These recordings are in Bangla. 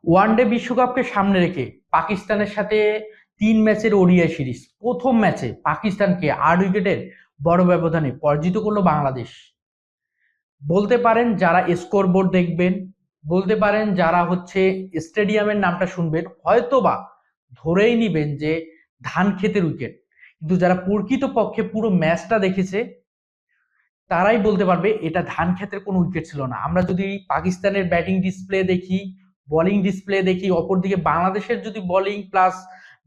ওয়ানডে বিশ্বকাপকে সামনে রেখে পাকিস্তানের সাথে 3 ম্যাচের ওডিআই সিরিজ প্রথম ম্যাচে পাকিস্তানকে 8 উইকেটের বড় ব্যবধানে পরাজিত করলো বাংলাদেশ। বলতে পারেন যারা স্কোর বোর্ড দেখবেন, বলতে পারেন যারা স্টেডিয়ামের নামটা শুনবেন, হয়তোবা ধরেই নিবেন যে ধান ক্ষেতের উইকেট। কিন্তু যারা প্রকৃতপক্ষে পুরো ম্যাচটা দেখেছে তারাই বলতে পারবে এটা ধান ক্ষেতের কোনো উইকেট ছিল না। আমরা যদি পাকিস্তানের ব্যাটিং ডিসপ্লে দেখি, বোলিং ডিসপ্লে দেখি, অপরদিকে বাংলাদেশের যদি বোলিং প্লাস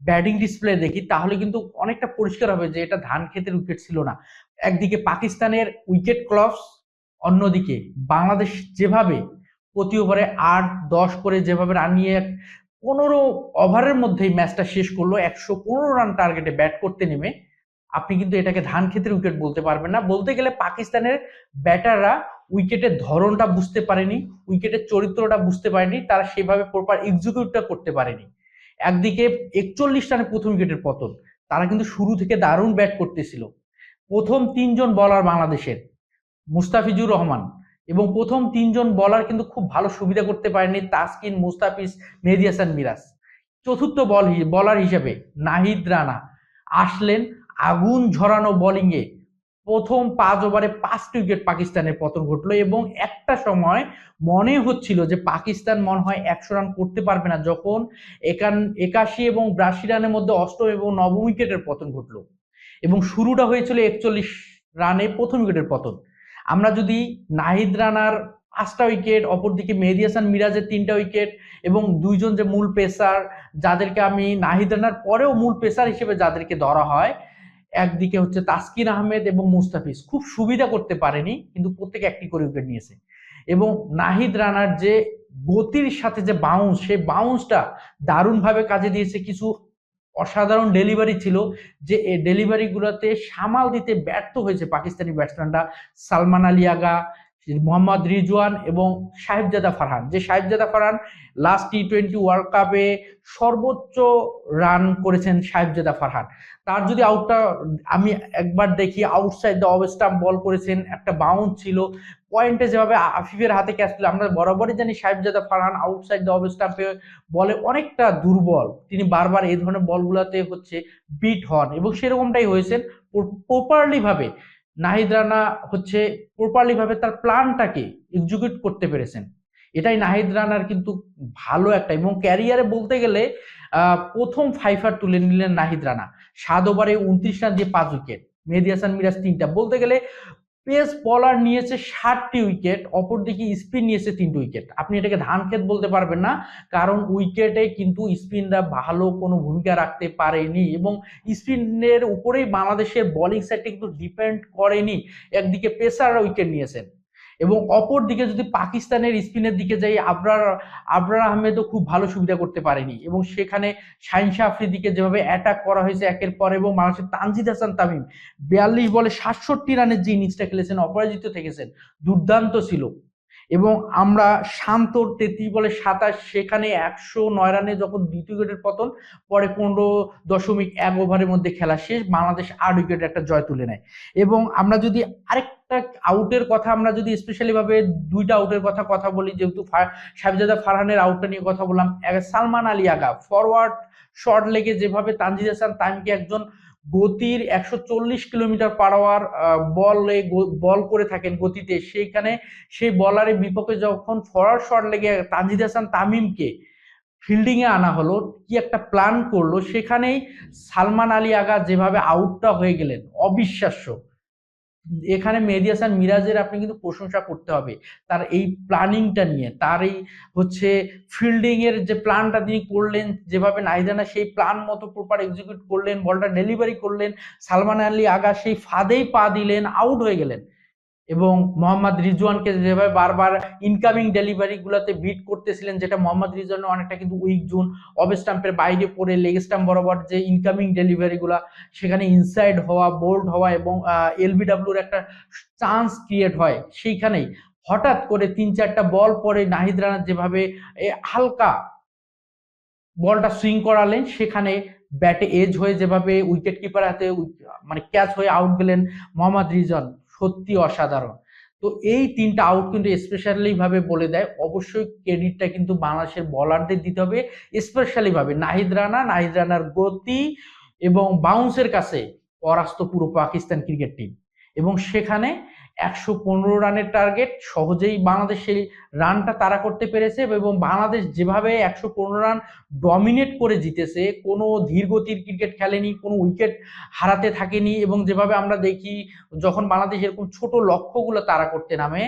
ব্যাটিং ডিসপ্লে দেখি, তাহলে কিন্তু অনেকটা পরিষ্কার হবে যে এটা ধান ক্ষেতের উইকেট ছিল না। একদিকে পাকিস্তানের উইকেট ক্লস, অন্যদিকে বাংলাদেশ যেভাবে প্রতি ওভারে 8-10 করে যেভাবে রান নিয়ে 15 ওভারের মধ্যেই ম্যাচটা শেষ করলো 115 রান টার্গেটে ব্যাট করতে নেমে, আপনি কিন্তু এটাকে ধান ক্ষেতের উইকেট বলতে পারবেন না। বলতে গেলে পাকিস্তানের ব্যাটাররা উইকেটের ধরনটা বুঝতে পারেনি, উইকেটের চরিত্রটা বুঝতে পারেনি, তারা সেভাবে প্রপার এক্সিকিউটটা করতে পারেনি। একদিকে 41 রানে প্রথম উইকেটের পতন, তারা কিন্তু শুরু থেকে দারুণ ব্যাট করতেছিল। প্রথম 3জন বলার বাংলাদেশের মুস্তাফিজুর রহমান এবং প্রথম 3জন বলার কিন্তু খুব ভালো সুবিধা করতে পারেনি তাসকিন, মুস্তাফিজ, মেহেদী হাসান মিরাজ। চতুর্থ বলার হিসেবে নাহিদ রানা আসলেন আগুন ঝরানো বোলিংয়ে। প্রথম 5 ওভারে 5টি উইকেট পাকিস্তানের পতন ঘটলো এবং একটা সময় মনে হচ্ছিল যে পাকিস্তান মনে হয় 100 রান করতে পারবে না, যখন 81 এবং 82 রানের মধ্যে অষ্টম এবং নবম উইকেটের পতন ঘটলো এবং শুরুটা হয়েছিল 41 রানে প্রথম উইকেটের পতন। আমরা যদি নাহিদ রানার 5টা উইকেট, অপরদিকে মেহেদী হাসান মিরাজের 3টা উইকেট এবং 2জন যে মূল পেসার, যাদেরকে আমি নাহিদ রানার পরেও মূল পেসার হিসেবে যাদেরকে ধরা হয়, একদিকে তাসকিন আহমেদ এবং মুস্তাফিজ খুব সুবিধা করতে পারেনি, কিন্তু প্রত্যেকে একটি করে উইকেট নিয়েছে। এবং নাহিদ রানার যে গতির সাথে যে বাউন্স, সেই বাউন্সটা দারুণভাবে কাজে দিয়েছে। কিছু অসাধারণ ডেলিভারি ছিল, যে এই ডেলিভারি গুলোতে সামাল দিতে ব্যর্থ হয়েছে পাকিস্তানি ব্যাটসম্যানরা। সালমান আলী আগা, মোহাম্মদ রিজওয়ান এবং সাহেবজাদা ফারহান, যে Sahibzada Farhan last T20 world কাপে সর্বোচ্চ রান করেছেন সাহেবজাদা ফারহান। তার যদি আউটটা আমি একবার দেখি, আউটসাইড দ্য অফ স্টাম্প বল করেছেন, একটা বাউন্স ছিল, পয়েন্টে যেভাবে আফিফের হাতে ক্যাচ ছিল, আমরা বরাবরই জানি Sahibzada Farhan outside the of স্টাম্পে বলে অনেকটা দুর্বল, তিনি বারবার এই ধরনের বলগুলাতে বিট হন এবং সেরকমটাই হয়েছেন। প্রপারলি ভাবে নাহিদ রানা প্রপারলি ভাবে তার প্ল্যানটাকে এক্সিকিউট করতে পেরেছেন। এটাই নাহিদ রানার কিন্তু ভালো একটা, এবং ক্যারিয়ারে বলতে গেলে প্রথম ফাইফার তুলে নিলেন নাহিদ রানা। 7 ওভারে 29 রান দিয়ে 5 উইকেট, মেহেদী হাসান মিরাজ 3টা। বলতে গেলে পেস বলার নিয়েছে 60টি উইকেট, অপরদিকে স্পিন নিয়েছে 3টি উইকেট। আপনি এটাকে ধান ক্ষেত বলতে পারবেন না, কারণ উইকেটে কিন্তু স্পিনরা ভালো কোনো ভূমিকা রাখতে পারেনি এবং স্পিনের উপরেই বাংলাদেশের বোলিং সাইডটা কিন্তু ডিপেন্ড করেনি। একদিকে পেসাররা উইকেট নিয়েছেন এবং অপর দিকে যদি পাকিস্তানের স্পিনের দিকে যাই, আবরার আহমেদও খুব ভালো সুবিধা করতে পারেনি এবং সেখানে শাহিন শাহ আফ্রিদিকে যেভাবে অ্যাটাক করা হয়েছে একের পর, এবং বাংলাদেশের তানজিদ হাসান তামিম 42 বলে 67 রানের যে ইনিংসটা খেলেছেন, অপরাজিত থেকেছেন, দুর্দান্ত ছিল। এবং আমরা শান্ত 33 বলে 27, সেখানে 109 রানে যখন 2টি উইকেটের পতন, পরে 15.1 ওভারের মধ্যে খেলা শেষ, বাংলাদেশ 8 উইকেটের একটা জয় তুলে নেয়। এবং আমরা যদি আরেকটা আউটের কথা, আমরা যদি স্পেশালি ভাবে 2টা আউটের কথা বলি, যেহেতু সাহেবজাদা ফারহানের আউটটা নিয়ে কথা বললাম, সালমান আলী আগা ফরওয়ার্ড শর্ট লেগে যেভাবে তানজিদ হাসান তামিমকে একজন গতির 140 কিলোমিটার/আওয়ার বল করে থাকেন গতিতে, সেইখানে সেই বলারের বিপক্ষে যখন ফরওয়ার্ড শট লেগে তানজিদ হাসান তামিমকে ফিল্ডিং এ আনা হলো, কি একটা প্ল্যান করলো, সেখানেই সালমান আলী আগা যেভাবে আউটটা হয়ে গেলেন, অবিশ্বাস্য। এখানে মেহেদী হাসান মিরাজের আপনি কিন্তু প্রশংসা করতে হবে তার এই প্ল্যানিংটা নিয়ে, তার এই ফিল্ডিং এর যে প্ল্যানটা তিনি করলেন, যেভাবে নাহিদ রানা সেই প্ল্যান মতো প্রপার এক্সিকিউট করলেন, বলটা ডেলিভারি করলেন, সালমান আলী আগা সেই ফাঁদেই পা দিলেন, আউট হয়ে গেলেন। এবং মোহাম্মদ রিজওয়ানকে যেভাবে বারবার ইনকামিং ডেলিভারি গুলাতে বিট করতেছিলেন, যেটা মোহাম্মদ রিজওয়ানের অনেকটা কিন্তু উইক জোন, অফ স্টাম্পের বাইরে পড়ে লেগ স্টাম্প বরাবর যে ইনকামিং ডেলিভারি গুলা, সেখানে ইনসাইড হওয়া, বোল্ড হওয়া এবং এলবিডব্লিউর একটা চান্স ক্রিয়েট হয়, সেইখানেই হঠাৎ করে 3-4টা বল পরে নাহিদ রানা যেভাবে হালকা বলটা সুইং করালেন, সেখানে ব্যাটে এজ হয়ে যেভাবে উইকেট কিপার হাতে ক্যাচ হয়ে আউট গেলেন মোহাম্মদ রিজওয়ান, সত্যি অসাধারণ। তো এই তিনটা আউট কিন্তু স্পেশালি ভাবে বলে দেয়, অবশ্যই ক্রেডিটটা কিন্তু বাংলাদেশের বলারদের দিতে হবে স্পেশালি ভাবে। নাহিদ রানার গতি এবং বাউন্সের কাছে পরাস্ত পুরো পাকিস্তান ক্রিকেট টিম, এবং সেখানে 115 রানের টার্গেট সহজেই বাংলাদেশ সেই রানটা তারা করতে পেরেছে, এবং বাংলাদেশ যেভাবে 115 রান ডমিনেট করে জিতেছে, কোনো ধীর গতির ক্রিকেট খেলেনি, কোনো উইকেট হারাতে থাকেনি, এবং যেভাবে আমরা দেখি যখন বাংলাদেশ এরকম ছোট লক্ষ্যগুলো তারা করতে নামে,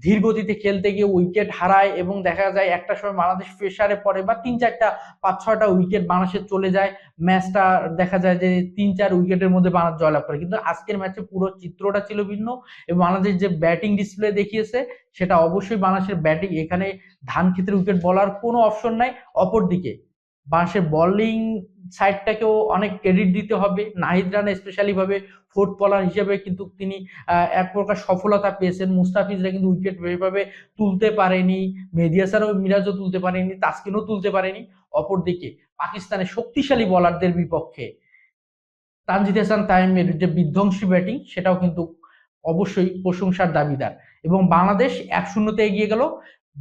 ধীর গতিতে খেলতে গিয়ে উইকেট হারায়, এবং দেখা যায় একটা সময় বাংলাদেশ প্রেসারে পড়ে বা 3-4টা 5-6টা উইকেট বাংলাদেশের চলে যায়, ম্যাচটা দেখা যায় যে 3-4 উইকেটের মধ্যে বাংলাদেশ জয়লাভ করে। কিন্তু আজকের ম্যাচে পুরো চিত্রটা ছিল ভিন্ন, এবং বাংলাদেশ যে ব্যাটিং ডিসপ্লে দেখিয়েছে সেটা অবশ্যই বাংলাদেশের ব্যাটিং, এখানে ধান ক্ষেতের উইকেট বলার কোনো অপশন নাই। অপরদিকে বাংলাদেশের বোলিং সাইডটাকেও অনেক ক্রেডিট দিতে হবে। নাহিদ রানা স্পেশালি ভাবে ফোর্থ বলার হিসেবে কিন্তু তিনি এক প্রকার সফলতা পেয়েছেন। মুস্তাফিজরা কিন্তু উইকেট সেভাবে তুলতে পারেনি, মেহেদী হাসান ও মিরাজও তুলতে পারেনি, তাসকিনও তুলতে পারেনি। অপরদিকে পাকিস্তানের শক্তিশালী বোলারদের বিপক্ষে তানজিদ হাসান তামিমের যে বিধ্বংসী ব্যাটিং, সেটাও কিন্তু অবশ্যই প্রশংসার দাবিদার। এবং বাংলাদেশ 1-0-তে এগিয়ে গেল।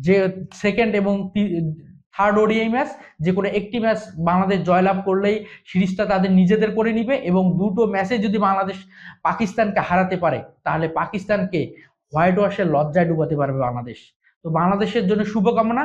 যে সেকেন্ড এবং থার্ড ওডিআই ম্যাচ, যে কোনো একটি ম্যাচ বাংলাদেশ জয়লাভ করলেই সিরিজটা তাদের নিজেদের করে নিবে, এবং দুটো ম্যাচে যদি বাংলাদেশ পাকিস্তানকে হারাতে পারে তাহলে পাকিস্তানকে হোয়াইট ওয়াশের লজ্জায় ডুবাতে পারবে বাংলাদেশ। তো বাংলাদেশের জন্য শুভকামনা।